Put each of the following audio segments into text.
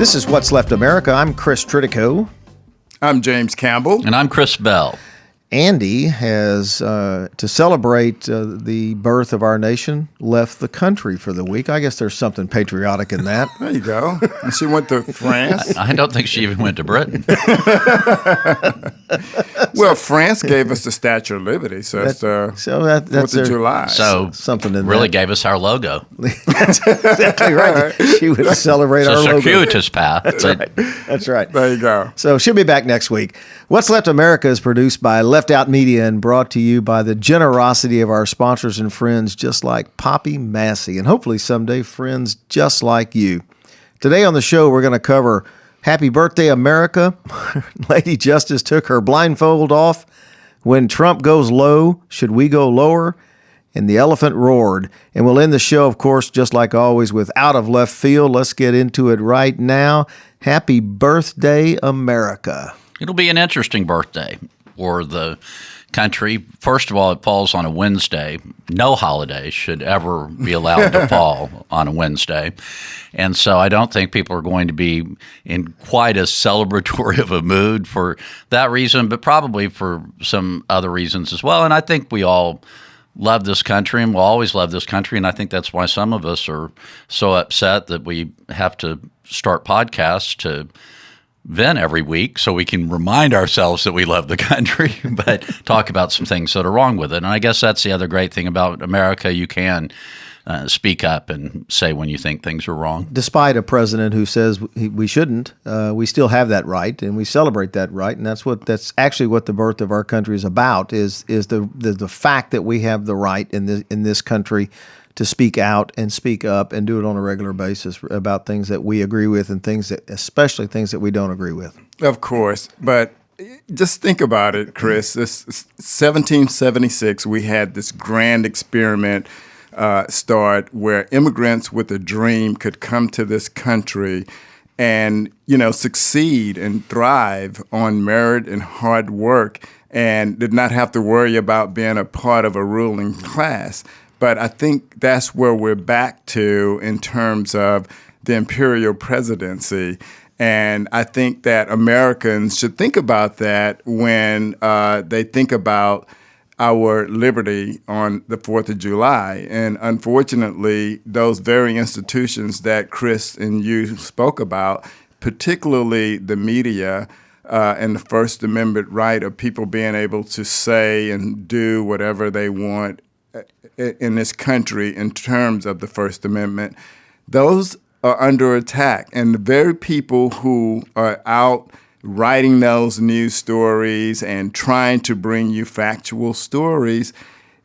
This is What's Left America. I'm Chris Tritico. I'm James Campbell. And I'm Chris Bell. Andy has, to celebrate the birth of our nation, left the country for the week. I guess there's something patriotic in that. There you go. And she went to France. I don't think she even went to Britain. Well, France gave us the Statue of Liberty, so that's that's 4th of July. So something in really that. gave us our logo. That's exactly right. She would celebrate It's our a logo. circuitous path. That's right. There you go. So she'll be back next week. What's Left America is produced by Left Out Media and brought to you by the generosity of our sponsors and friends just like Poppy Massey, and hopefully someday friends just like you. Today on the show, we're going to cover Happy Birthday, America. Lady Justice took her blindfold off. When Trump goes low, should we go lower? And the elephant roared. And we'll end the show, of course, just like always, with Out of Left Field. Let's get into it right now. Happy birthday, America. It'll be an interesting birthday for the country. First of all, it falls on a Wednesday. No holiday should ever be allowed to fall on a Wednesday. And so I don't think people are going to be in quite as celebratory of a mood for that reason, but probably for some other reasons as well. And I think we all love this country and will always love this country. And I think that's why some of us are so upset that we have to start podcasts to vent every week so we can remind ourselves that we love the country, but talk about some things that are wrong with it. And I guess that's the other great thing about America. You can speak up and say when you think things are wrong. Despite a president who says we shouldn't, we still have that right, and we celebrate that right. And that's actually what the birth of our country is about, is the fact that we have the right in this country to speak out and speak up and do it on a regular basis about things that we agree with and especially things that we don't agree with. Of course. But just think about it, Chris. This 1776, we had this grand experiment start where immigrants with a dream could come to this country and, succeed and thrive on merit and hard work and did not have to worry about being a part of a ruling class. But I think that's where we're back to in terms of the imperial presidency. And I think that Americans should think about that when they think about our liberty on the 4th of July. And unfortunately, those very institutions that Chris and you spoke about, particularly the media and the First Amendment right of people being able to say and do whatever they want in this country in terms of the First Amendment, those are under attack. And the very people who are out writing those news stories and trying to bring you factual stories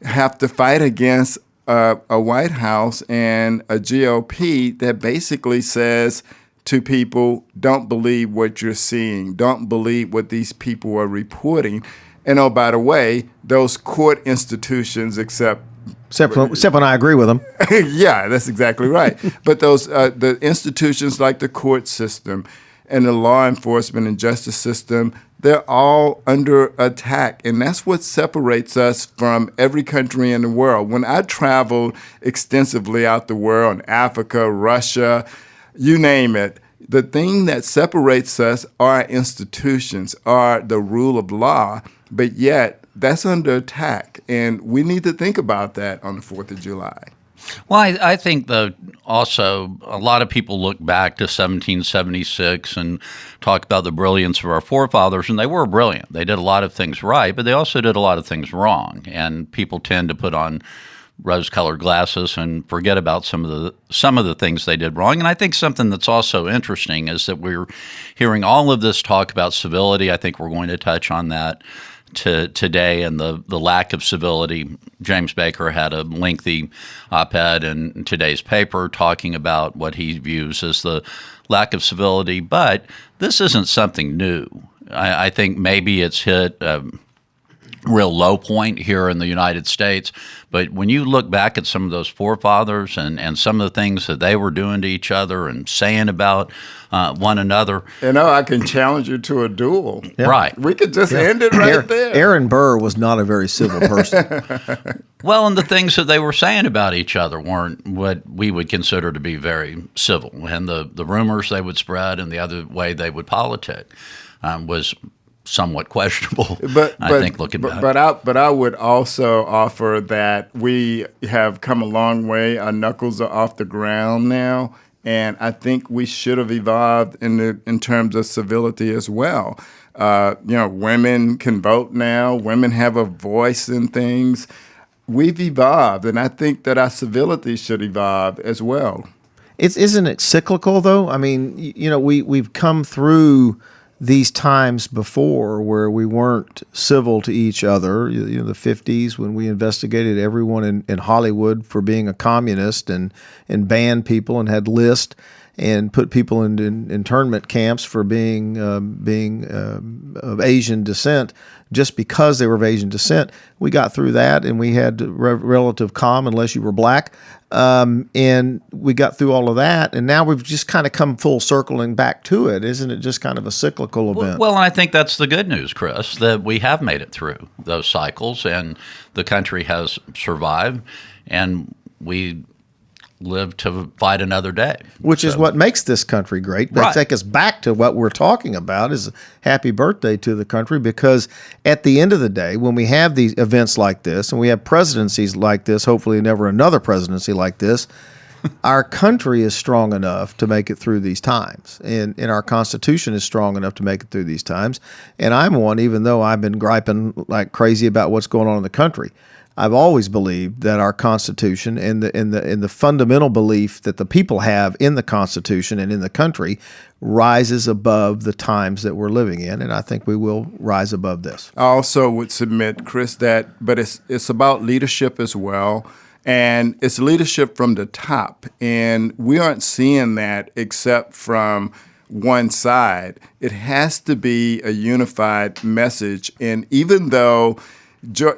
have to fight against a White House and a GOP that basically says to people, don't believe what you're seeing, don't believe what these people are reporting. And oh, by the way, those court institutions, except when I agree with them. Yeah, that's exactly right. But those the institutions like the court system and the law enforcement and justice system, they're all under attack. And that's what separates us from every country in the world. When I traveled extensively out the world, in Africa, Russia, you name it, the thing that separates us are institutions, are the rule of law, but yet that's under attack. And we need to think about that on the 4th of July. Well, I think, though, also a lot of people look back to 1776 and talk about the brilliance of our forefathers, and they were brilliant. They did a lot of things right, but they also did a lot of things wrong. And people tend to put on rose-colored glasses and forget about some of the things they did wrong. And I think something that's also interesting is that we're hearing all of this talk about civility. I think we're going to touch on that today and the lack of civility. James Baker had a lengthy op-ed in today's paper talking about what he views as the lack of civility. But this isn't something new. I think maybe it's hit real low point here in the United States. But when you look back at some of those forefathers and some of the things that they were doing to each other and saying about one another. I can challenge you to a duel. Yeah. Right. We could just end it right there. Aaron Burr was not a very civil person. Well, and the things that they were saying about each other weren't what we would consider to be very civil. And the rumors they would spread and the other way they would politic was somewhat questionable, I think, looking back. But I would also offer that we have come a long way. Our knuckles are off the ground now, and I think we should have evolved in terms of civility as well. Women can vote now. Women have a voice in things. We've evolved, and I think that our civility should evolve as well. Isn't it cyclical, though? I mean, we've come through these times before where we weren't civil to each other. The 50s when we investigated everyone in Hollywood for being a communist and banned people and had lists and put people in internment camps for being of Asian descent just because they were of Asian descent. We got through that and we had relative calm unless you were black. And we got through all of that, and now we've just kind of come full circling back to it. Isn't it just kind of a cyclical event? Well, and I think that's the good news, Chris, that we have made it through those cycles, and the country has survived, and we live to fight another day. Which is what makes this country great. But take us back to what we're talking about is happy birthday to the country, because at the end of the day, when we have these events like this and we have presidencies like this, hopefully never another presidency like this, our country is strong enough to make it through these times. And our Constitution is strong enough to make it through these times. And I'm one, even though I've been griping like crazy about what's going on in the country, I've always believed that our Constitution and the fundamental belief that the people have in the Constitution and in the country rises above the times that we're living in, and I think we will rise above this. I also would submit, Chris, but it's about leadership as well, and it's leadership from the top, and we aren't seeing that except from one side. It has to be a unified message, and even though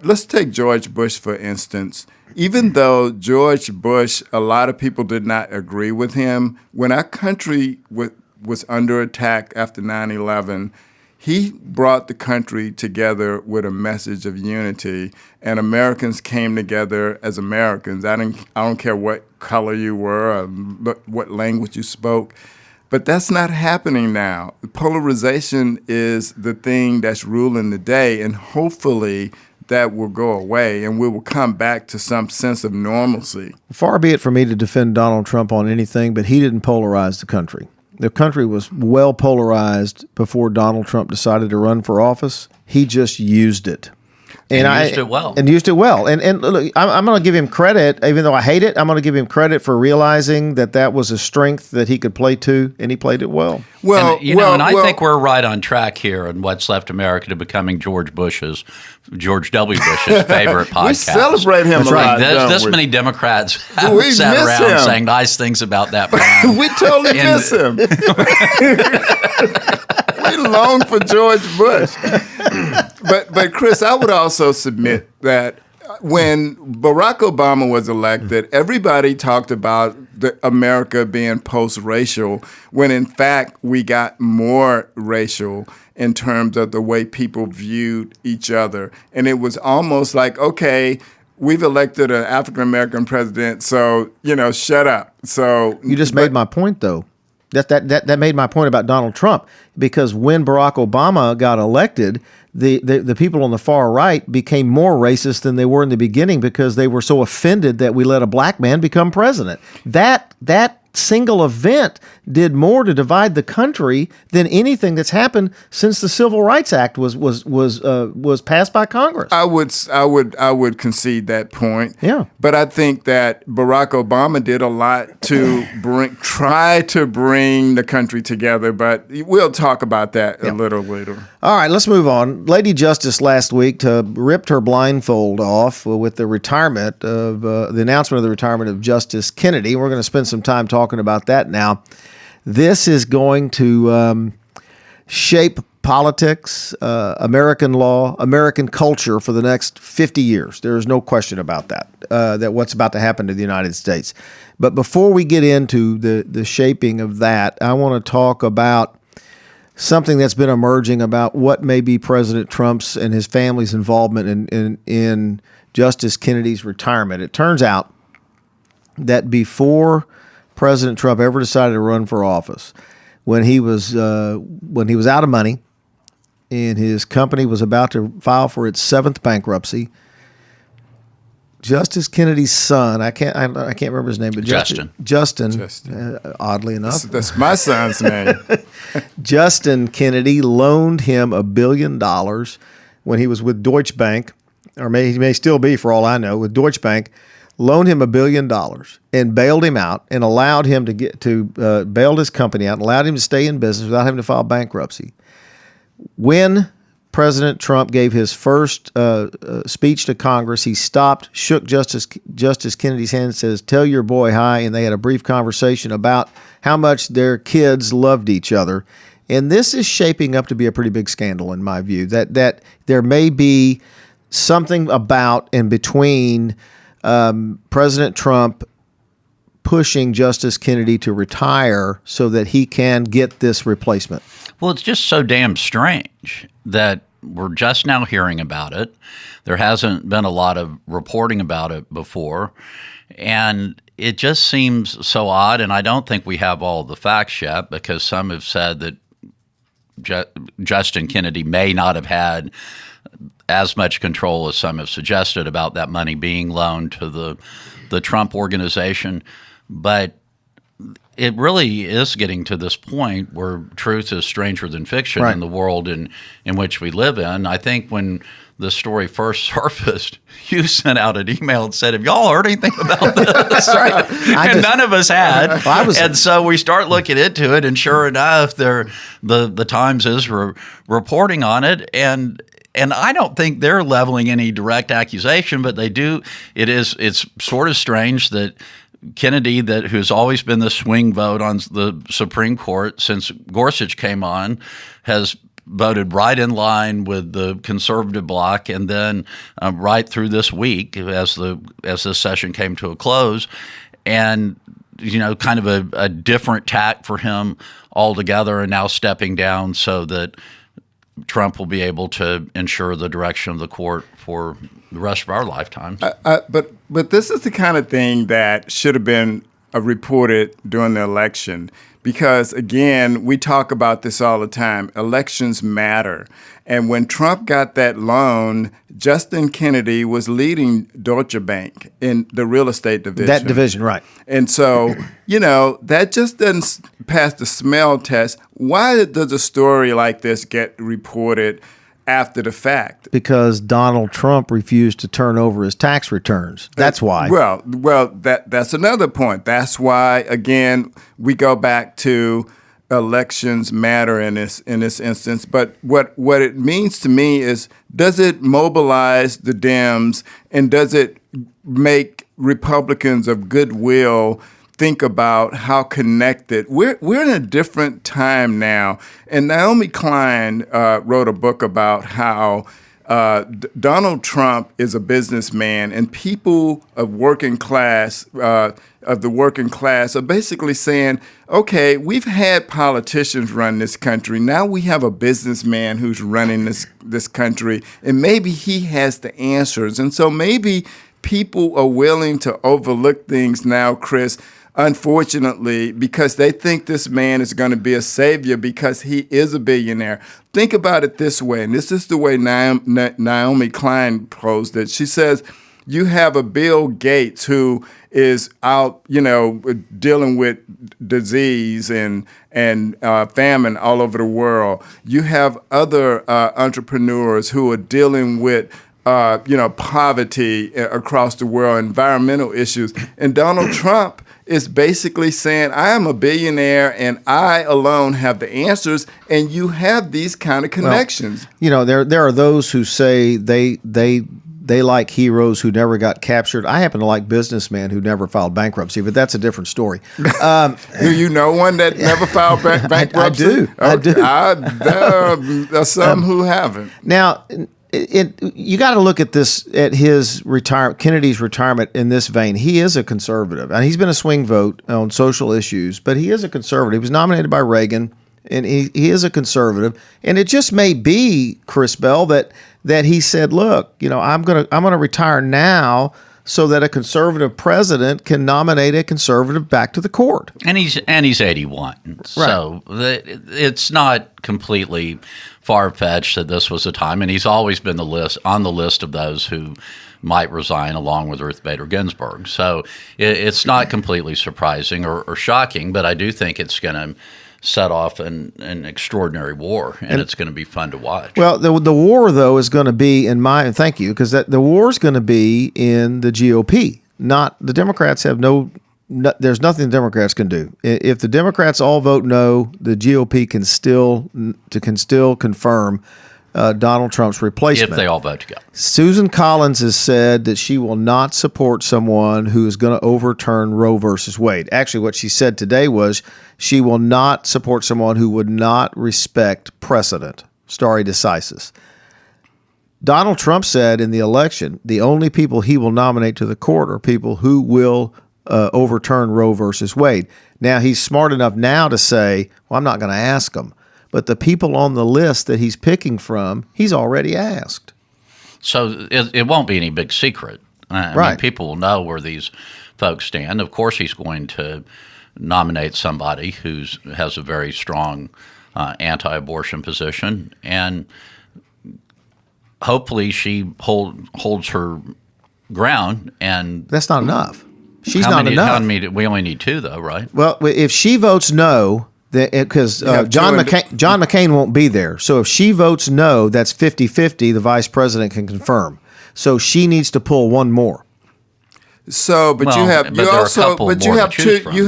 let's take George Bush, for instance. Even though George Bush, a lot of people did not agree with him, when our country was under attack after 9/11, he brought the country together with a message of unity, and Americans came together as Americans. I don't care what color you were or what language you spoke. But that's not happening now. Polarization is the thing that's ruling the day, and hopefully that will go away and we will come back to some sense of normalcy. Far be it for me to defend Donald Trump on anything, but he didn't polarize the country. The country was well polarized before Donald Trump decided to run for office. He just used it. And used it well. And used it well. And look, I'm going to give him credit, even though I hate it, I'm going to give him credit for realizing that was a strength that he could play to, and he played it well. Well, I think we're right on track here in What's Left America to becoming George W. Bush's favorite podcast. We celebrate him a lot. This many Democrats have sat around saying nice things about that man. We totally miss him. We long for George Bush. But Chris, I would also submit that when Barack Obama was elected, everybody talked about America being post-racial, when in fact we got more racial in terms of the way people viewed each other. And it was almost like, okay, we've elected an African-American president, so, shut up. So you just made my point, though. That made my point about Donald Trump, because when Barack Obama got elected, the people on the far right became more racist than they were in the beginning because they were so offended that we let a black man become president. That single event did more to divide the country than anything that's happened since the Civil Rights Act was passed by Congress. I would concede that point. Yeah. But I think that Barack Obama did a lot to try to bring the country together, but we'll talk about that a little later. All right, let's move on. Lady Justice last week ripped her blindfold off with the retirement of the announcement of the retirement of Justice Kennedy. We're going to spend some time talking about that now. This is going to shape politics, American law, American culture for the next 50 years. There is no question about that, that what's about to happen to the United States. But before we get into the shaping of that, I want to talk about something that's been emerging about what may be President Trump's and his family's involvement in Justice Kennedy's retirement. It turns out that before President Trump ever decided to run for office, when he was out of money and his company was about to file for its 7th bankruptcy, Justice Kennedy's son, I can't remember his name, but Justin. Oddly enough, that's my son's name. Justin Kennedy loaned him $1 billion when he was with Deutsche Bank, or he may still be for all I know with Deutsche Bank. Loaned him $1 billion and bailed him out and allowed him to bailed his company out and allowed him to stay in business without having to file bankruptcy. When President Trump gave his first speech to Congress, he stopped, shook Justice Kennedy's hand and says, "Tell your boy hi," and they had a brief conversation about how much their kids loved each other. And this is shaping up to be a pretty big scandal in my view, that there may be something about and between President Trump pushing Justice Kennedy to retire so that he can get this replacement. Well, it's just so damn strange that we're just now hearing about it. There hasn't been a lot of reporting about it before. And it just seems so odd. And I don't think we have all the facts yet, because some have said that Justin Kennedy may not have had as much control as some have suggested about that money being loaned to the Trump organization. But it really is getting to this point where truth is stranger than fiction in the world in which we live in. I think when the story first surfaced, you sent out an email and said, "Have y'all heard anything about this?" And none of us had. And so we start looking into it, and sure enough, the Times is reporting on it. And I don't think they're leveling any direct accusation, but they do. It's sort of strange that Kennedy, who's always been the swing vote on the Supreme Court since Gorsuch came on, has voted right in line with the conservative bloc, and then right through this week as this session came to a close, and kind of a different tack for him altogether, and now stepping down so that Trump will be able to ensure the direction of the court for the rest of our lifetime. But this is the kind of thing that should have been reported during the election, because, again, we talk about this all the time. Elections matter. And when Trump got that loan, Justin Kennedy was leading Deutsche Bank in the real estate division. That division, right. And so, that just doesn't pass the smell test. Why does a story like this get reported after the fact? Because Donald Trump refused to turn over his tax returns. That's why. Well, that's another point. That's why, again, we go back to elections matter in this instance. But what it means to me is, does it mobilize the Dems, and does it make Republicans of goodwill think about how connected we're in a different time now? And Naomi Klein wrote a book about how Donald Trump is a businessman, and people of the working class are basically saying, okay, we've had politicians run this country. Now we have a businessman who's running this country, and maybe he has the answers. And so maybe people are willing to overlook things now, Chris, unfortunately, because they think this man is going to be a savior because he is a billionaire. Think about it this way, and this is the way Naomi Klein posed it. She says, you have a Bill Gates who is out, dealing with disease and famine all over the world. You have other entrepreneurs who are dealing with poverty across the world, environmental issues. And Donald Trump is basically saying, I am a billionaire and I alone have the answers, and you have these kind of connections. Well, there are those who say they they like heroes who never got captured. I happen to like businessmen who never filed bankruptcy, but that's a different story. Do you know one that never filed bankruptcy? I do. I do. There's some who haven't. Now, you got to look at this, at his retirement, Kennedy's retirement in this vein. He is a conservative, and he's been a swing vote on social issues, but he is a conservative. He was nominated by Reagan, and he is a conservative. And it just may be, Chris Bell, that he said, look, I'm gonna retire now so that a conservative president can nominate a conservative back to the court. And he's 81, right. So it's not completely far-fetched that this was a time, and he's always been on the list of those who might resign along with Ruth Bader Ginsburg. So it's not completely surprising or shocking, but I do think it's going to set off an extraordinary war, and it's going to be fun to watch. Well, the war, though, is going to be thank you, because the war is going to be in the GOP. Not the Democrats have there's nothing the Democrats can do. If the Democrats all vote no, the GOP can still confirm Donald Trump's replacement. If they all vote to go. Susan Collins has said that she will not support someone who is going to overturn Roe versus Wade. Actually, what she said today was she will not support someone who would not respect precedent, stare decisis. Donald Trump said in the election, the only people he will nominate to the court are people who will overturn Roe versus Wade. Now, he's smart enough now to say, well, I'm not going to ask them. But the people on the list that he's picking from, he's already asked. So it won't be any big secret. I mean, people will know where these folks stand. Of course, he's going to nominate somebody who has a very strong anti-abortion position, and hopefully she holds her ground. And that's not enough. She's not enough. We only need two, though, right? Well, if she votes no, because John McCain won't be there. So if she votes no, that's 50-50. The vice president can confirm. So she needs to pull one more. So, you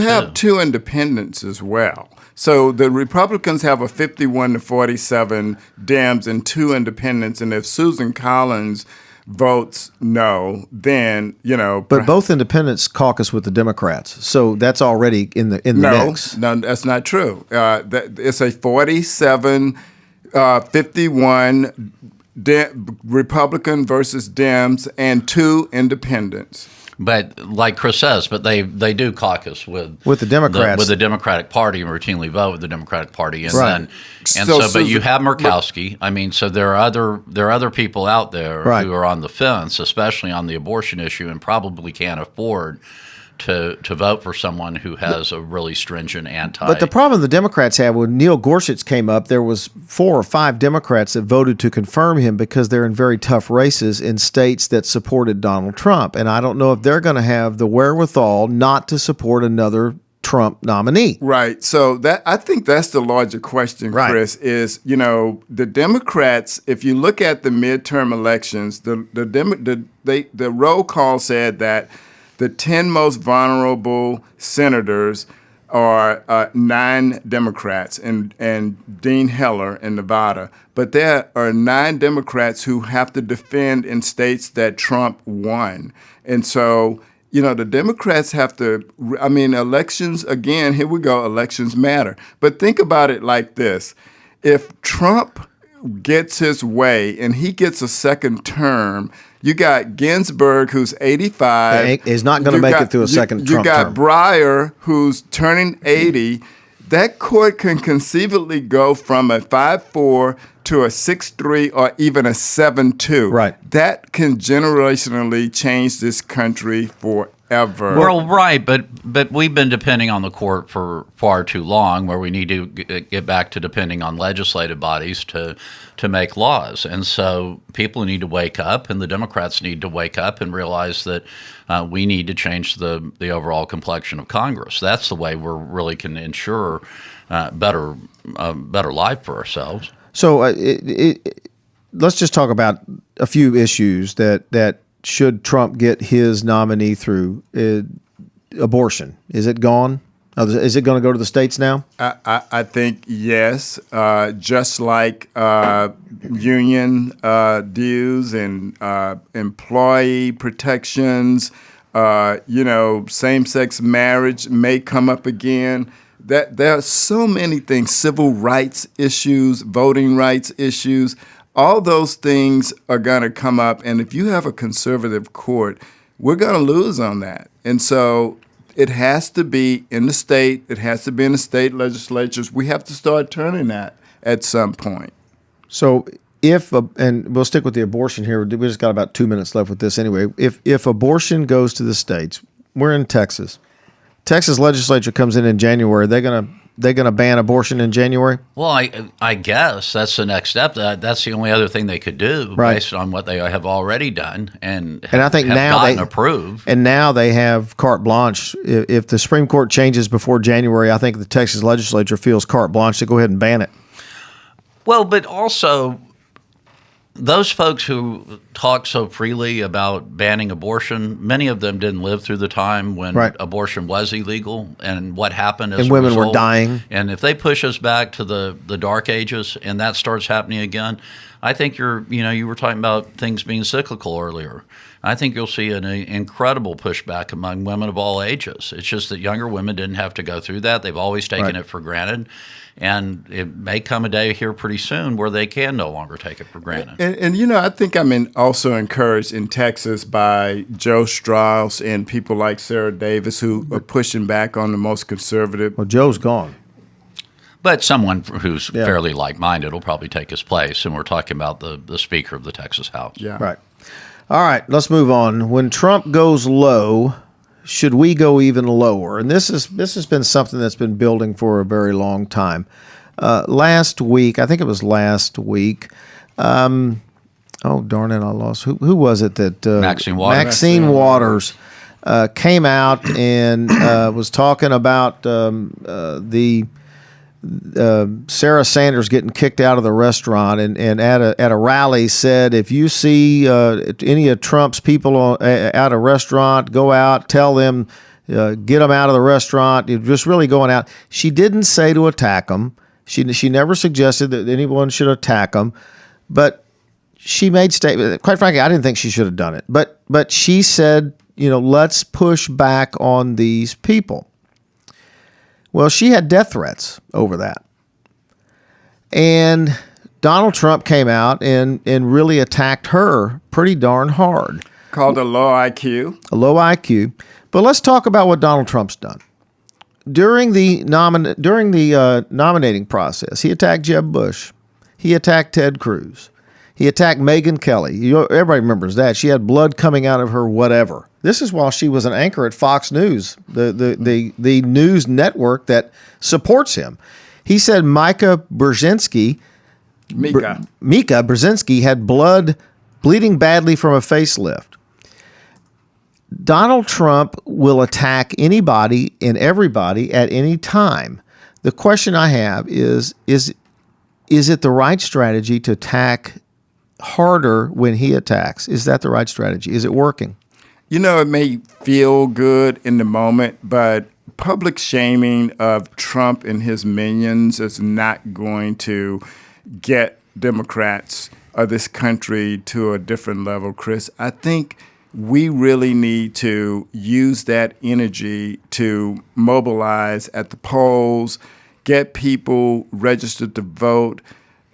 have two independents as well. So the Republicans have a 51-47 Dems and two independents, and if Susan Collins votes no, then But both independents caucus with the Democrats, so that's already in the mix. No, that's not true. It's a 47-51 Republican versus Dems and two independents. But like Chris says, they do caucus with the Democrats, with the Democratic Party, and routinely vote with the Democratic Party, and right. But you have Murkowski. I mean, so there are other people out there who are on the fence, especially on the abortion issue, and probably can't afford to vote for someone who has a really stringent anti. But the problem the Democrats had when Neil Gorsuch came up, there was 4 or 5 Democrats that voted to confirm him because they're in very tough races in states that supported Donald Trump. And I don't know if they're going to have the wherewithal not to support another Trump nominee. Right. So I think that's the larger question, Chris, is, the Democrats, if you look at the midterm elections, the roll call said that the 10 most vulnerable senators are 9 Democrats and Dean Heller in Nevada. But there are 9 Democrats who have to defend in states that Trump won. And so, the Democrats have to, elections, again, here we go, elections matter. But think about it like this. If Trump gets his way and he gets a second term, you got Ginsburg, who's 85. He's not going to make it through a second Trump term. You got Breyer, who's turning 80. That court can conceivably go from a 5-4 to a 6-3 or even a 7-2. Right. That can generationally change this country forever. Well, right, but we've been depending on the court for far too long, where we need to get back to depending on legislative bodies to make laws. And so people need to wake up, and the Democrats need to wake up and realize that we need to change the overall complexion of Congress. That's the way we really can ensure better life for ourselves. So let's just talk about a few issues that should Trump get his nominee through. Abortion, is it gone? Is it going to go to the states now? I think yes, just like union dues and employee protections, same-sex marriage may come up again. That there are so many things, civil rights issues, voting rights issues, all those things are going to come up. And if you have a conservative court, we're going to lose on that. And so it has to be in the state. It has to be in the state legislatures. We have to start turning that at some point. So and we'll stick with the abortion here. We just got about 2 minutes left with this anyway. If abortion goes to the states, we're in Texas. Texas legislature comes in January. They're gonna ban abortion in January. Well, I guess that's the next step. That's the only other thing they could do, right, based on what they have already done and I think have now gotten approved. And now they have carte blanche. If the Supreme Court changes before January, I think the Texas legislature feels carte blanche to go ahead and ban it. Well, but also, those folks who talk so freely about banning abortion, many of them didn't live through the time when abortion was illegal and what happened as and a women result. were dying. And if they push us back to the dark ages and that starts happening again, I think you were talking about things being cyclical earlier. I think you'll see an incredible pushback among women of all ages. It's just that younger women didn't have to go through that. They've always taken it for granted. And it may come a day here pretty soon where they can no longer take it for granted. And I think I'm also encouraged in Texas by Joe Strauss and people like Sarah Davis who are pushing back on the most conservative. Well, Joe's gone. But someone who's fairly like-minded will probably take his place, and we're talking about the Speaker of the Texas House. Yeah. Right. All right, let's move on. When Trump goes low, should we go even lower? And this has been something that's been building for a very long time. Last week, I think it was last week. Oh darn it! I lost. Who was it that Maxine Waters. Maxine Waters came out and was talking about the Sarah Sanders getting kicked out of the restaurant, and at a rally said, if you see any of Trump's people at a restaurant, go out, tell them, get them out of the restaurant. You're just really going out. She didn't say to attack them. She never suggested that anyone should attack them, but she made statement. Quite frankly, I didn't think she should have done it, but she said, let's push back on these people. Well, she had death threats over that. And Donald Trump came out and really attacked her pretty darn hard. Called a low IQ. A low IQ. But let's talk about what Donald Trump's done. During the nominating process, he attacked Jeb Bush. He attacked Ted Cruz. He attacked Megyn Kelly. Everybody remembers that. She had blood coming out of her whatever. This is while she was an anchor at Fox News, the news network that supports him. He said Mika Brzezinski had blood bleeding badly from a facelift. Donald Trump will attack anybody and everybody at any time. The question I have is it the right strategy to attack harder when he attacks? Is that the right strategy? Is it working? It may feel good in the moment, but public shaming of Trump and his minions is not going to get Democrats of this country to a different level, Chris. I think we really need to use that energy to mobilize at the polls, get people registered to vote.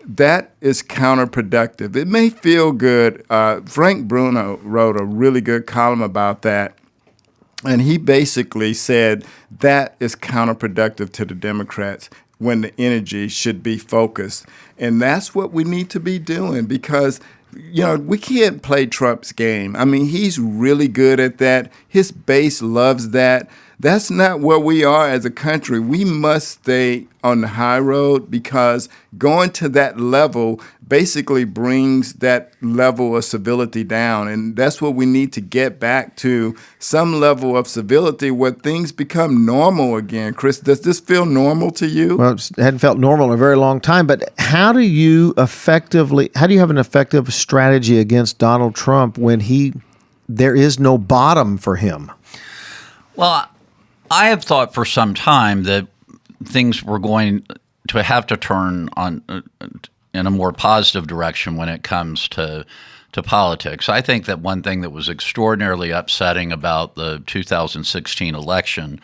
That is counterproductive. It may feel good. Frank Bruno wrote a really good column about that. And he basically said that is counterproductive to the Democrats when the energy should be focused. And that's what we need to be doing because, we can't play Trump's game. I mean, he's really good at that. His base loves that. That's not where we are as a country. We must stay on the high road because going to that level basically brings that level of civility down. And that's what we need to get back to, some level of civility where things become normal again. Chris, does this feel normal to you? Well, it hadn't felt normal in a very long time. But how do you have an effective strategy against Donald Trump when there is no bottom for him? Well, I have thought for some time that things were going to have to turn on in a more positive direction when it comes to politics. I think that one thing that was extraordinarily upsetting about the 2016 election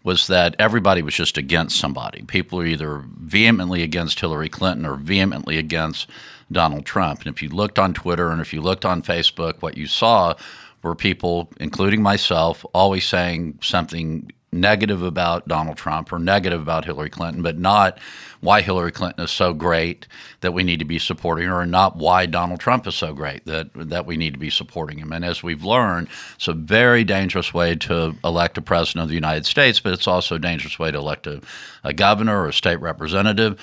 was that everybody was just against somebody. People are either vehemently against Hillary Clinton or vehemently against Donald Trump. And if you looked on Twitter and if you looked on Facebook, what you saw were people, including myself, always saying something negative about Donald Trump or negative about Hillary Clinton, but not why Hillary Clinton is so great that we need to be supporting her, and not why Donald Trump is so great that we need to be supporting him. And as we've learned, it's a very dangerous way to elect a president of the United States, but it's also a dangerous way to elect a governor or a state representative.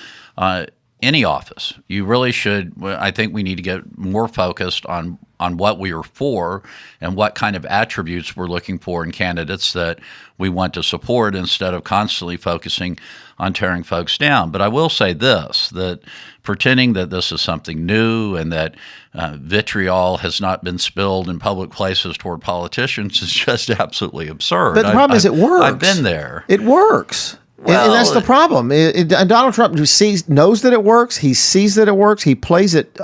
Any office. You really should. I think we need to get more focused on what we are for and what kind of attributes we're looking for in candidates that we want to support, instead of constantly focusing on tearing folks down. But I will say this, that pretending that this is something new and that vitriol has not been spilled in public places toward politicians is just absolutely absurd. But the problem is it works. I've been there. It works. Well, and that's the problem. And Donald Trump knows that it works. He sees that it works. He plays it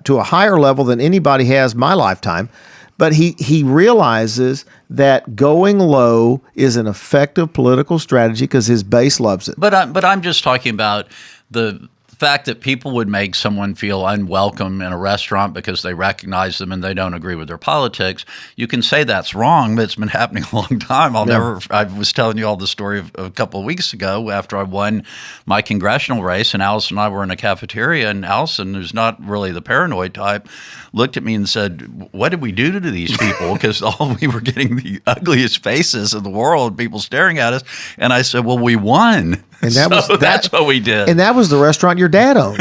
to a higher level than anybody has my lifetime. But he realizes that going low is an effective political strategy because his base loves it. But I'm just talking about the fact that people would make someone feel unwelcome in a restaurant because they recognize them and they don't agree with their politics. You can say that's wrong, but it's been happening a long time. I was telling you all the story of a couple of weeks ago after I won my congressional race, and Allison and I were in a cafeteria, and Allison, who's not really the paranoid type, looked at me and said, "What did we do to these people?" Because we were getting the ugliest faces in the world, people staring at us. And I said, "Well, we won." And that's what we did. And that was the restaurant your dad owned.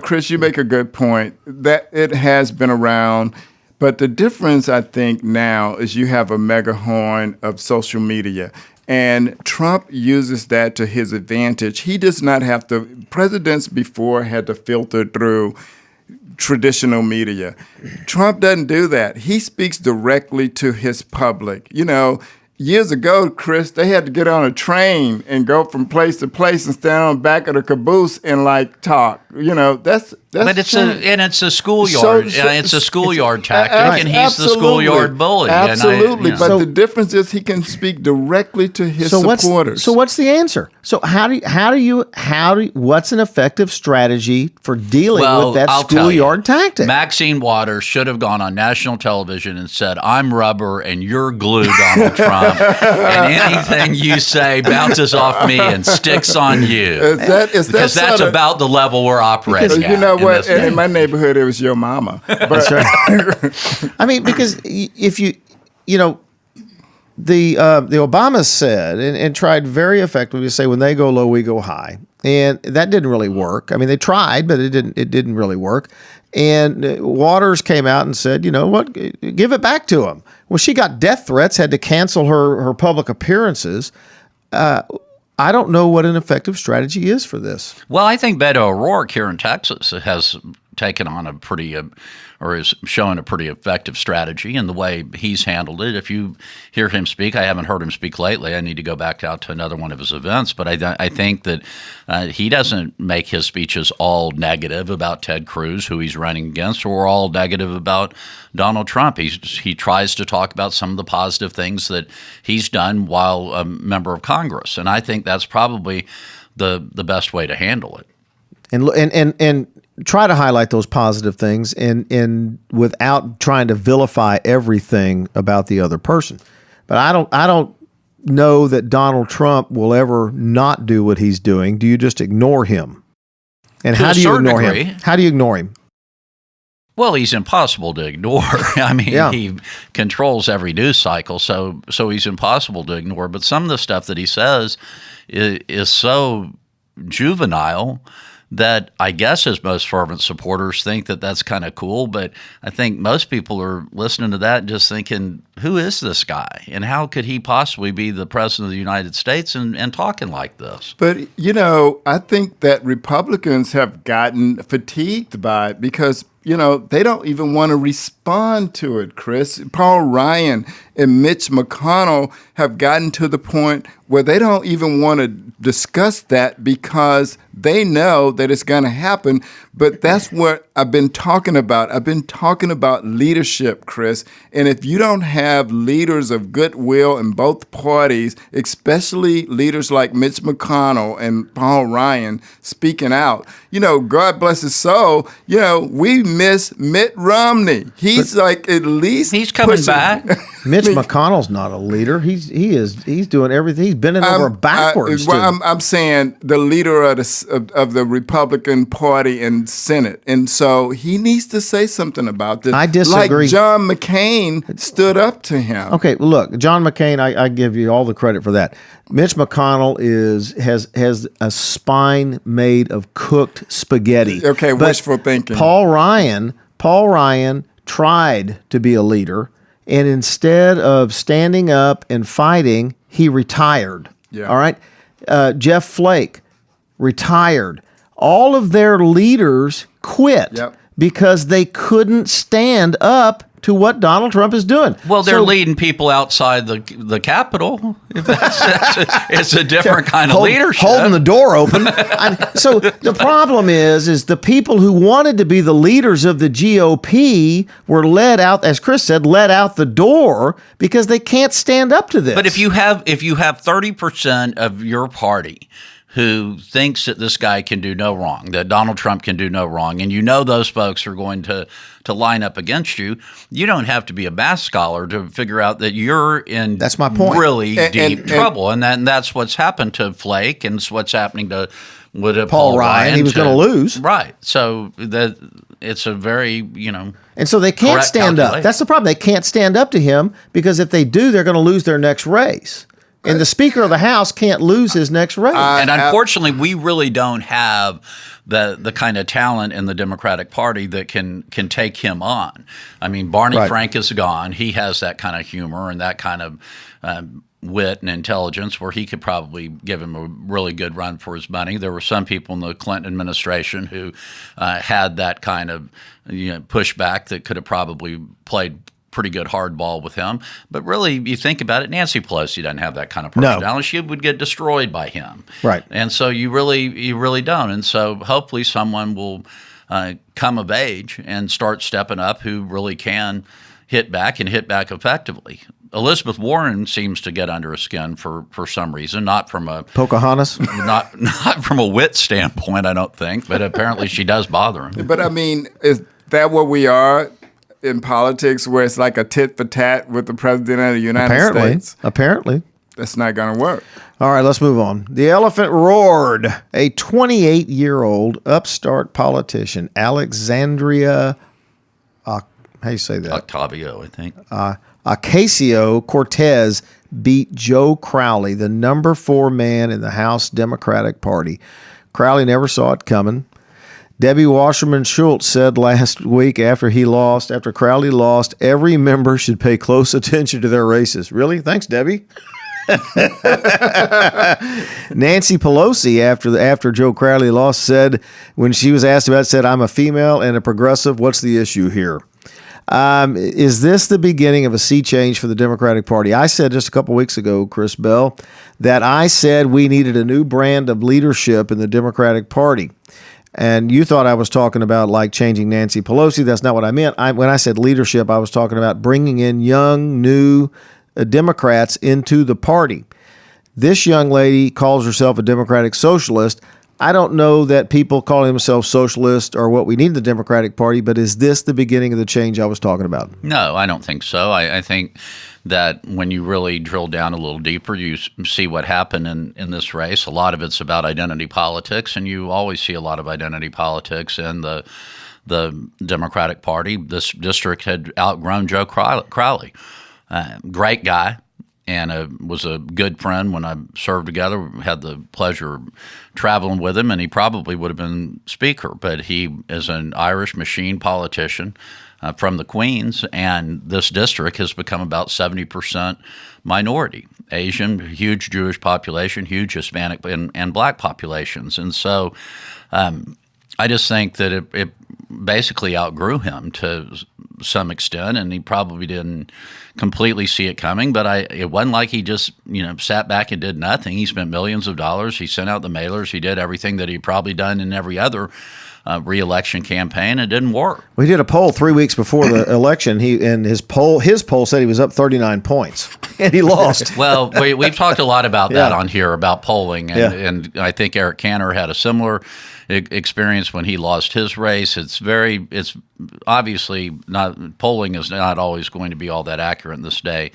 Chris, you make a good point that it has been around. But the difference, I think, now is you have a megaphone of social media. And Trump uses that to his advantage. He does not have to. Presidents before had to filter through traditional media. Trump doesn't do that. He speaks directly to his public. Years ago, Chris, they had to get on a train and go from place to place and stand on the back of the caboose and talk. That's. But it's a schoolyard. It's a schoolyard tactic, and he's the schoolyard bully. Absolutely, but the difference is he can speak directly to his supporters. So what's the answer? So what's an effective strategy for dealing with that schoolyard tactic? Maxine Waters should have gone on national television and said, "I'm rubber and you're glue, Donald Trump, and anything you say bounces off me and sticks on you." Because that's about the level we're operating at. You know what? In my neighborhood, it was your mama. That's right. I mean, because if the Obamas said and tried very effectively to say, when they go low, we go high, and that didn't really work. I mean, they tried, but it didn't really work. And Waters came out and said, "You know what? Give it back to him." Well, she got death threats, had to cancel her public appearances. I don't know what an effective strategy is for this. Well, I think Beto O'Rourke here in Texas has taken on is showing a pretty effective strategy in the way he's handled it. If you hear him speak, I haven't heard him speak lately. I need to go back out to another one of his events. But I think that he doesn't make his speeches all negative about Ted Cruz, who he's running against, or all negative about Donald Trump. He tries to talk about some of the positive things that he's done while a member of Congress. And I think that's probably the best way to handle it. And try to highlight those positive things and without trying to vilify everything about the other person. But I don't know that Donald Trump will ever not do what he's doing. Do you just ignore him? And how do you ignore him? How do you ignore him? Well, he's impossible to ignore. I mean, he controls every news cycle, so he's impossible to ignore. But some of the stuff that he says is so juvenile that I guess his most fervent supporters think that that's kind of cool. But I think most people are listening to that and just thinking, who is this guy? And how could he possibly be the president of the United States and talking like this? But, I think that Republicans have gotten fatigued by it because, they don't even want to respond to it, Chris. Paul Ryan and Mitch McConnell have gotten to the point where they don't even want to discuss that because they know that it's going to happen. But that's what I've been talking about. I've been talking about leadership, Chris. And if you don't have leaders of goodwill in both parties, especially leaders like Mitch McConnell and Paul Ryan speaking out, God bless his soul, we miss Mitt Romney. He's like at least he's coming back. Mitch McConnell's not a leader. He's doing everything. He's bending over backwards. I'm saying the leader of the Republican Party and Senate, and so he needs to say something about this. I disagree. Like John McCain stood up to him. Okay, look, John McCain. I give you all the credit for that. Mitch McConnell has a spine made of cooked spaghetti. Okay, but wishful thinking. Paul Ryan tried to be a leader, and instead of standing up and fighting, he retired. Yeah. All right. Jeff Flake retired. All of their leaders quit because they couldn't stand up to what Donald Trump is doing. Well, they're leading people outside the Capitol. If it's a different kind of leadership. Holding the door open. So the problem is the people who wanted to be the leaders of the GOP were led out, as Chris said, led out the door because they can't stand up to this. But if you have 30% of your party who thinks that this guy can do no wrong, that Donald Trump can do no wrong, and those folks are going to line up against you, you don't have to be a math scholar to figure out that you're in that's my point. Really deep trouble. And that's what's happened to Flake, and it's what's happening to Paul Ryan. He was going to lose. Right. So it's a very, And so they can't stand up. That's the problem. They can't stand up to him because if they do, they're going to lose their next race. And the Speaker of the House can't lose his next race. And unfortunately, we really don't have the kind of talent in the Democratic Party that can take him on. I mean, Barney Frank is gone. He has that kind of humor and that kind of wit and intelligence where he could probably give him a really good run for his money. There were some people in the Clinton administration who had that kind of pushback that could have probably played pretty good hardball with him. But really, you think about it, Nancy Pelosi doesn't have that kind of personality. No. She would get destroyed by him. Right. And so you really don't. And so hopefully someone will come of age and start stepping up who really can hit back and hit back effectively. Elizabeth Warren seems to get under his skin for some reason, not from a Pocahontas, not from a wit standpoint, I don't think, but apparently she does bother him. But I mean, is that what we are in politics, where it's like a tit for tat with the president of the United States? Apparently. That's not going to work. All right, let's move on. The elephant roared. A 28-year-old upstart politician, Alexandria, how do you say that? Octavio, I think. Ocasio-Cortez beat Joe Crowley, the number 4 man in the House Democratic Party. Crowley never saw it coming. Debbie Wasserman Schultz said last week after Crowley lost, every member should pay close attention to their races. Really? Thanks, Debbie. Nancy Pelosi, after Joe Crowley lost, said, when she was asked about it, said, I'm a female and a progressive. What's the issue here? Is this the beginning of a sea change for the Democratic Party? I said just a couple weeks ago, Chris Bell, that I said we needed a new brand of leadership in the Democratic Party. And you thought I was talking about like changing Nancy Pelosi. That's not what I meant. When I said leadership, I was talking about bringing in young, new Democrats into the party. This young lady calls herself a Democratic socialist. I don't know that people calling themselves socialist are what we need in the Democratic Party, but is this the beginning of the change I was talking about? No, I don't think so. I think that when you really drill down a little deeper, you see what happened in this race. A lot of it's about identity politics, and you always see a lot of identity politics in the Democratic Party. This district had outgrown Joe Crowley. Great guy. And was a good friend when I served together. We had the pleasure of traveling with him, and he probably would have been speaker. But he is an Irish machine politician from the Queens, and this district has become about 70% minority. Asian, huge Jewish population, huge Hispanic and black populations. And so I just think that it basically outgrew him to some extent, and he probably didn't completely see it coming. But it wasn't like he just sat back and did nothing. He spent millions of dollars. He sent out the mailers. He did everything that he'd probably done in every other re-election campaign. It didn't work. We did a poll 3 weeks before the election. His poll said he was up 39 points, and he lost. Well, we've talked a lot about that on here, about polling, and I think Eric Cantor had a similar experience when he lost his race. It's obviously not, polling is not always going to be all that accurate in this day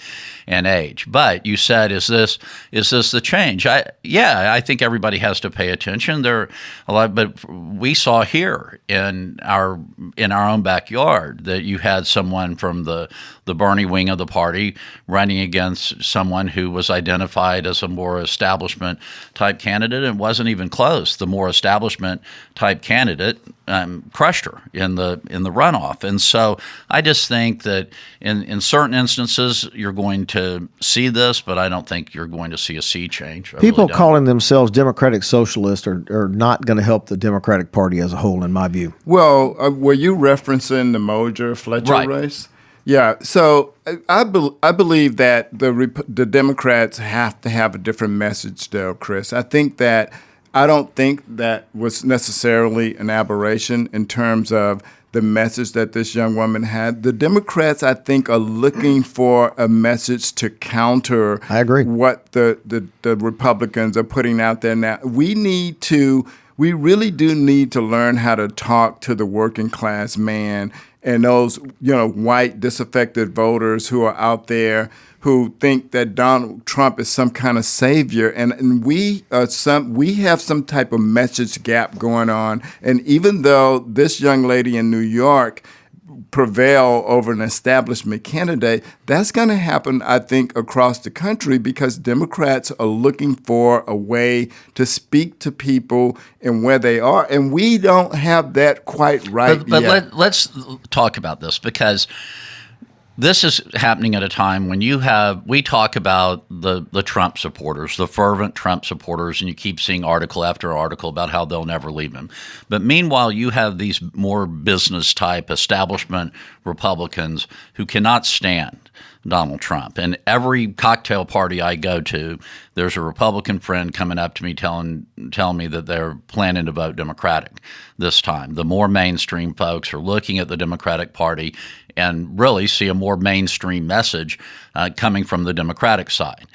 and age. But you said, is this the change? I think everybody has to pay attention. There are a lot, but we saw here in our own backyard that you had someone from the Bernie wing of the party running against someone who was identified as a more establishment type candidate. It wasn't even close. The more establishment type candidate crushed her in the runoff. And so I just think that in certain instances you're going to see this, but I don't think you're going to see a sea change. People calling themselves Democratic Socialists are not going to help the Democratic Party as a whole, in my view. Well, were you referencing the Moser-Fletcher race? Yeah, so I believe that the Democrats have to have a different message, though, Chris. I don't think that was necessarily an aberration in terms of the message that this young woman had. The Democrats, I think, are looking for a message to counter what the Republicans are putting out there now. We really do need to learn how to talk to the working class man and those white disaffected voters who are out there who think that Donald Trump is some kind of savior, and we have some type of message gap going on. And even though this young lady in New York prevail over an establishment candidate, that's going to happen, I think, across the country because Democrats are looking for a way to speak to people and where they are, and we don't have that quite right yet. Let's talk about this because this is happening at a time when we talk about the Trump supporters, the fervent Trump supporters, and you keep seeing article after article about how they'll never leave him. But meanwhile, you have these more business type establishment Republicans who cannot stand Donald Trump. And every cocktail party I go to, there's a Republican friend coming up to me telling me that they're planning to vote Democratic this time. The more mainstream folks are looking at the Democratic Party and really see a more mainstream message coming from the Democratic side.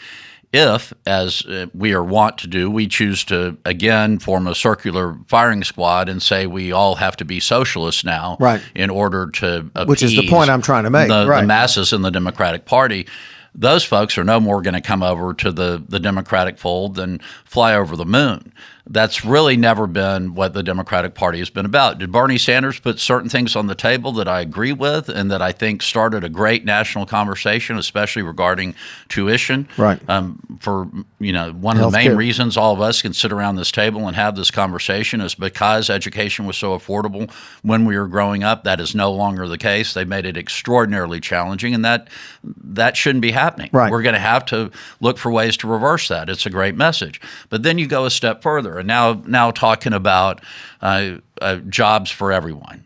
If, as we are wont to do, we choose to, again, form a circular firing squad and say we all have to be socialists now in order to appease which is the point I'm trying to make. The masses in the Democratic Party, those folks are no more going to come over to the Democratic fold than fly over the moon. That's really never been what the Democratic Party has been about. Did Bernie Sanders put certain things on the table that I agree with and that I think started a great national conversation, especially regarding tuition? Right. For one of the main reasons all of us can sit around this table and have this conversation is because education was so affordable when we were growing up. That is no longer the case. They made it extraordinarily challenging, and that shouldn't be happening. Right. We're going to have to look for ways to reverse that. It's a great message. But then you go a step further. And now talking about jobs for everyone.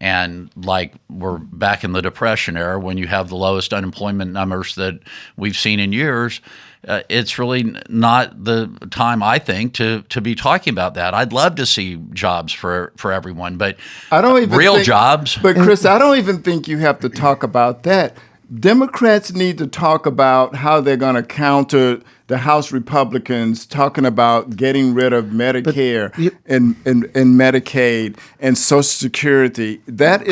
And like we're back in the Depression era when you have the lowest unemployment numbers that we've seen in years, it's really not the time, I think, to be talking about that. I'd love to see jobs for everyone, but I don't even jobs. But Chris, I don't even think you have to talk about that. Democrats need to talk about how they're going to counter the House Republicans talking about getting rid of Medicare and Medicaid and Social Security. That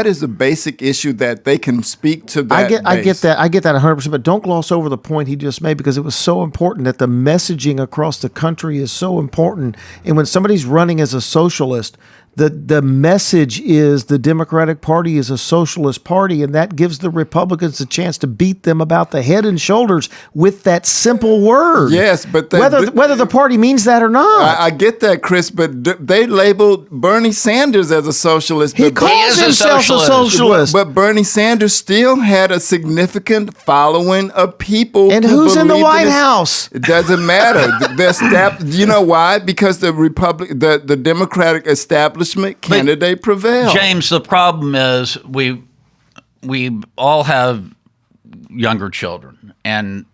is a basic issue that they can speak to. I get that 100%. But don't gloss over the point he just made because it was so important that the messaging across the country is so important. And when somebody's running as a socialist, the message is the Democratic Party is a socialist party, and that gives the Republicans a chance to beat them about the head and shoulders with that simple word. Yes, but whether the party means that or not. I get that, Chris, but they labeled Bernie Sanders as a socialist. He calls himself a socialist. But Bernie Sanders still had a significant following of people. And who's in the White House? It doesn't matter. You know why? Because the Democratic establishment establishment candidate prevail. James, the problem is we all have younger children, and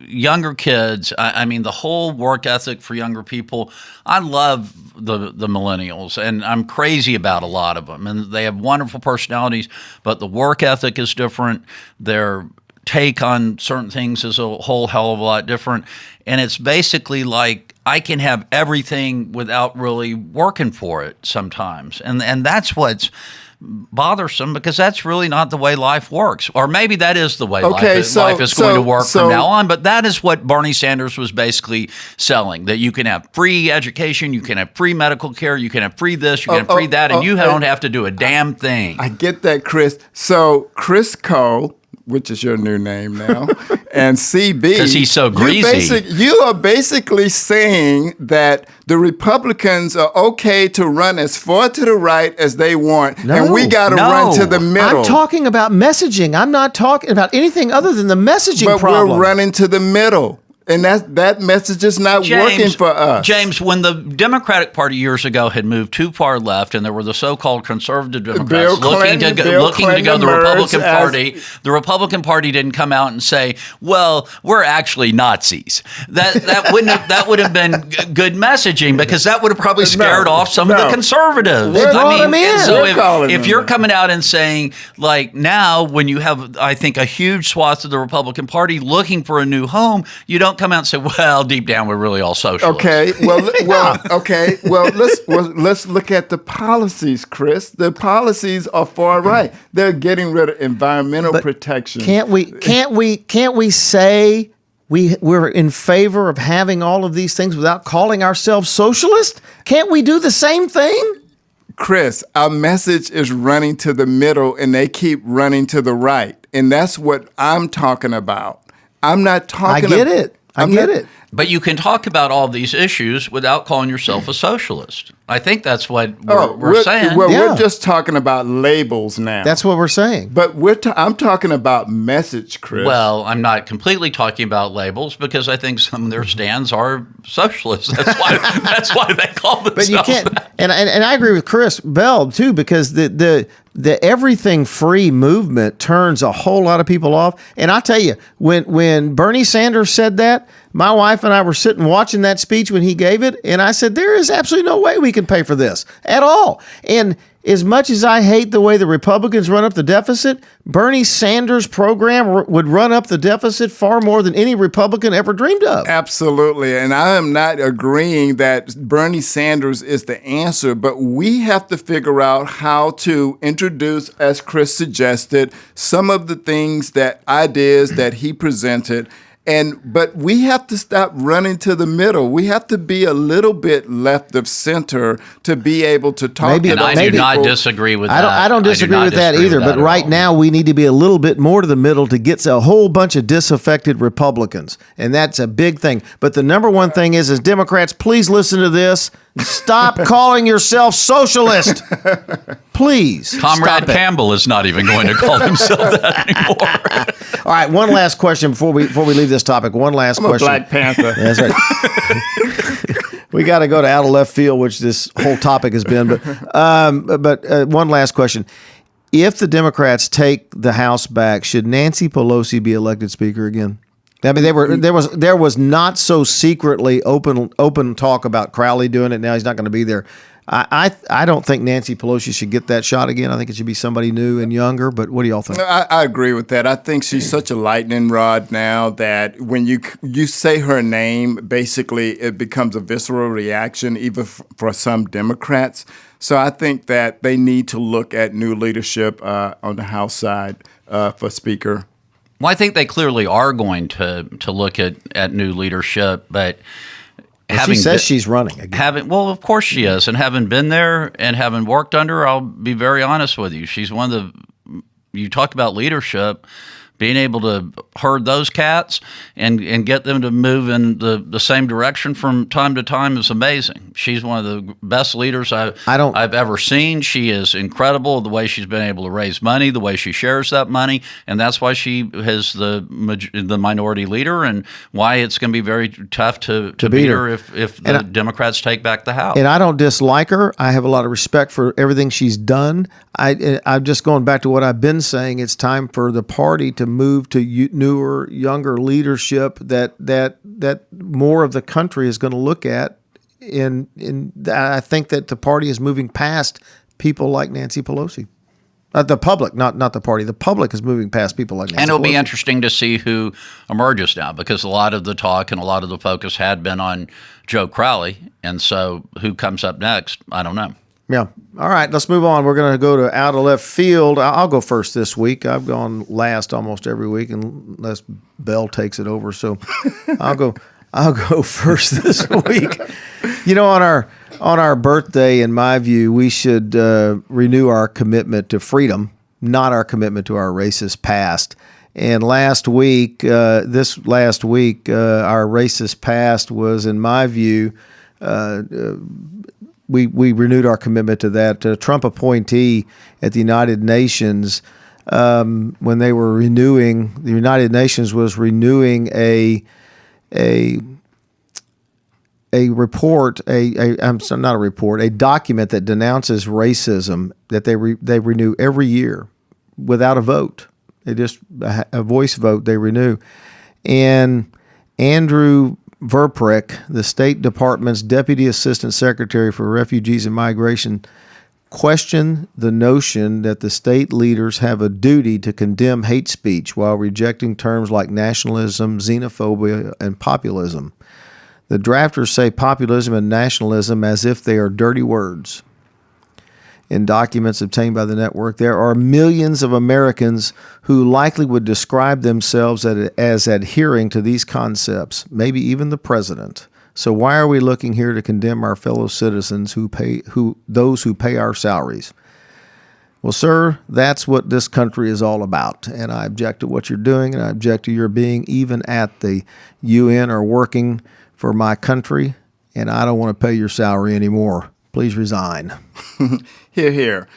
younger kids, I mean, the whole work ethic for younger people, I love the millennials, and I'm crazy about a lot of them, and they have wonderful personalities, but the work ethic is different. Their take on certain things is a whole hell of a lot different, and it's basically like I can have everything without really working for it sometimes, and that's what's bothersome, because that's really not the way life works. Or maybe that is the way life is going to work from now on, but that is what Bernie Sanders was basically selling, that you can have free education, you can have free medical care, you can have free this, you can have free that, and you don't have to do a damn thing. I get that, Chris. So Chris Cole, which is your new name now, and CB. Because he's so greasy. You are basically saying that the Republicans are okay to run as far to the right as they want, and we got to run to the middle. I'm talking about messaging. I'm not talking about anything other than the messaging problem. But we're running to the middle. And that message is not working for us. James, when the Democratic Party years ago had moved too far left, and there were the so-called conservative Democrats looking to go the Republican Party, the Republican Party didn't come out and say, "Well, we're actually Nazis." That would have been good messaging, because that would have probably scared off some of the conservatives. So if you're coming out and saying, like, now when you have, I think, a huge swath of the Republican Party looking for a new home, you don't come out and say, "Well, deep down, we're really all socialists." Okay. Well, let's look at the policies, Chris. The policies are far right. They're getting rid of environmental protection. Can't we say we're in favor of having all of these things without calling ourselves socialist? Can't we do the same thing? Chris, our message is running to the middle, and they keep running to the right, and that's what I'm talking about. I'm not talking. I get it. I get it. But you can talk about all these issues without calling yourself a socialist. I think that's what we're saying. Well, we're just talking about labels now. That's what we're saying. But I'm talking about message, Chris. Well, I'm not completely talking about labels, because I think some of their stands are socialist. That's why they call themselves. But you can't. And I agree with Chris Bell too, because the everything free movement turns a whole lot of people off. And I tell you, when Bernie Sanders said that, my wife and I were sitting watching that speech when he gave it, and I said, there is absolutely no way we can pay for this at all. And as much as I hate the way the Republicans run up the deficit, Bernie Sanders' program would run up the deficit far more than any Republican ever dreamed of. Absolutely. And I am not agreeing that Bernie Sanders is the answer, but we have to figure out how to introduce, as Chris suggested, some of the ideas that he presented. But we have to stop running to the middle. We have to be a little bit left of center to be able to talk to those people. I do not disagree with that. I don't disagree with that either. But right now, we need to be a little bit more to the middle to get a whole bunch of disaffected Republicans. And that's a big thing. But the number one thing is Democrats, please listen to this. Stop calling yourself socialist. Please. Comrade Campbell is not even going to call himself that anymore. All right, one last question before we leave this topic. One last question. I'm a Black Panther. Yeah, that's right. We got to go to out of left field, which this whole topic has been. But one last question. If the Democrats take the House back, should Nancy Pelosi be elected Speaker again? I mean, there was not so secretly open talk about Crowley doing it. Now he's not going to be there. I don't think Nancy Pelosi should get that shot again. I think it should be somebody new and younger. But what do y'all think? I agree with that. I think she's such a lightning rod now that when you say her name, basically it becomes a visceral reaction, even for some Democrats. So I think that they need to look at new leadership on the House side for Speaker. Well, I think they clearly are going to look at new leadership, but she says she's running again. Well, of course she is, and having been there and having worked under her, I'll be very honest with you. She's one of you talk about leadership. being able to herd those cats and get them to move in the same direction from time to time is amazing. She's one of the best leaders I've ever seen. She is incredible, the way she's been able to raise money, the way she shares that money, and that's why she is the minority leader and why it's going to be very tough to beat her if the Democrats take back the House. And I don't dislike her. I have a lot of respect for everything she's done. I'm just going back to what I've been saying. It's time for the party to move to newer, younger leadership that more of the country is going to look at. I think that the party is moving past people like Nancy Pelosi. The public, not the party. The public is moving past people like Nancy Pelosi. And it'll be interesting to see who emerges now, because a lot of the talk and a lot of the focus had been on Joe Crowley. And so who comes up next, I don't know. Yeah. All right, let's move on. We're going to go to out of left field. I'll go first this week. I've gone last almost every week unless Bell takes it over. So I'll go first this week. You know, on our birthday, in my view, we should renew our commitment to freedom, not our commitment to our racist past. And last week, our racist past was, in my view, we renewed our commitment to that. Trump appointee at the United Nations, when they were renewing, the United Nations was renewing a report, a document that denounces racism that they renew every year without a vote. They just a voice vote they renew. And Andrew Verprick, the State Department's Deputy Assistant Secretary for Refugees and Migration, questioned the notion that the state leaders have a duty to condemn hate speech while rejecting terms like nationalism, xenophobia, and populism. The drafters say populism and nationalism as if they are dirty words. In documents obtained by the network, there are millions of Americans who likely would describe themselves as adhering to these concepts, maybe even the president. So why are we looking here to condemn our fellow citizens those who pay our salaries? Well, sir, that's what this country is all about, and I object to what you're doing, and I object to your being even at the UN or working for my country, and I don't want to pay your salary anymore. Please resign. Hear, hear.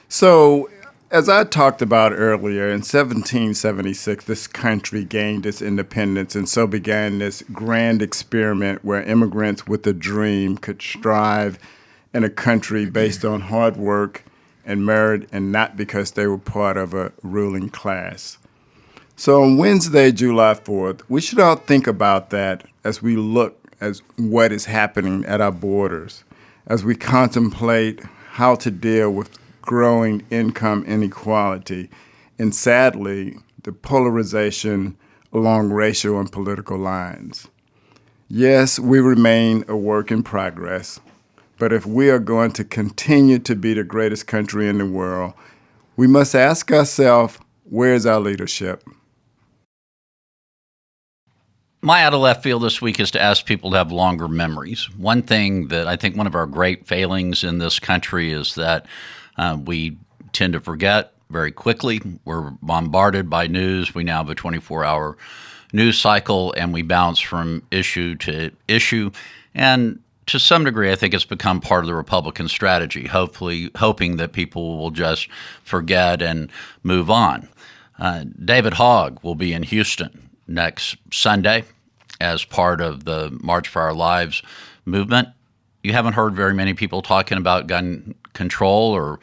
So, as I talked about earlier, in 1776, this country gained its independence, and so began this grand experiment where immigrants with a dream could strive in a country based on hard work and merit, and not because they were part of a ruling class. So on Wednesday, July 4th, we should all think about that as we look at what is happening at our borders, as we contemplate how to deal with growing income inequality, and sadly, the polarization along racial and political lines. Yes, we remain a work in progress, but if we are going to continue to be the greatest country in the world, we must ask ourselves, where's our leadership? My out of left field this week is to ask people to have longer memories. One thing that I think one of our great failings in this country is that we tend to forget very quickly. We're bombarded by news. We now have a 24-hour news cycle, and we bounce from issue to issue. And to some degree, I think it's become part of the Republican strategy, hoping that people will just forget and move on. David Hogg will be in Houston next Sunday as part of the March for Our Lives movement. You haven't heard very many people talking about gun control or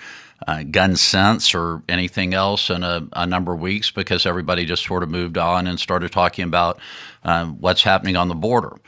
gun sense or anything else in a number of weeks, because everybody just sort of moved on and started talking about what's happening on the border.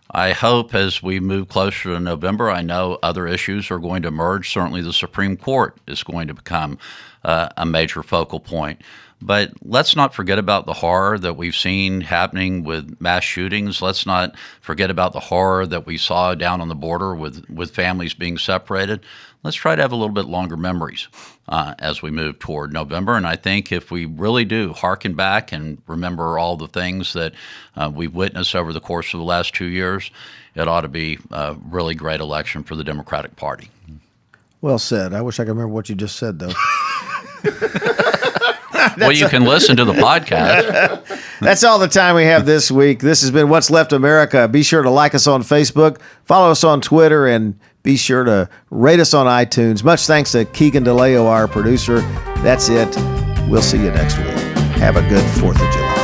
I hope as we move closer to November, I know other issues are going to emerge. Certainly the Supreme Court is going to become a major focal point. But let's not forget about the horror that we've seen happening with mass shootings. Let's not forget about the horror that we saw down on the border with families being separated. Let's try to have a little bit longer memories as we move toward November. And I think if we really do hearken back and remember all the things that we've witnessed over the course of the last 2 years, it ought to be a really great election for the Democratic Party. Well said. I wish I could remember what you just said, though. Well, you can listen to the podcast. That's all the time we have this week. This has been What's Left America. Be sure to like us on Facebook, follow us on Twitter, and be sure to rate us on iTunes. Much thanks to Keegan DeLeo, our producer. That's it. We'll see you next week. Have a good 4th of July.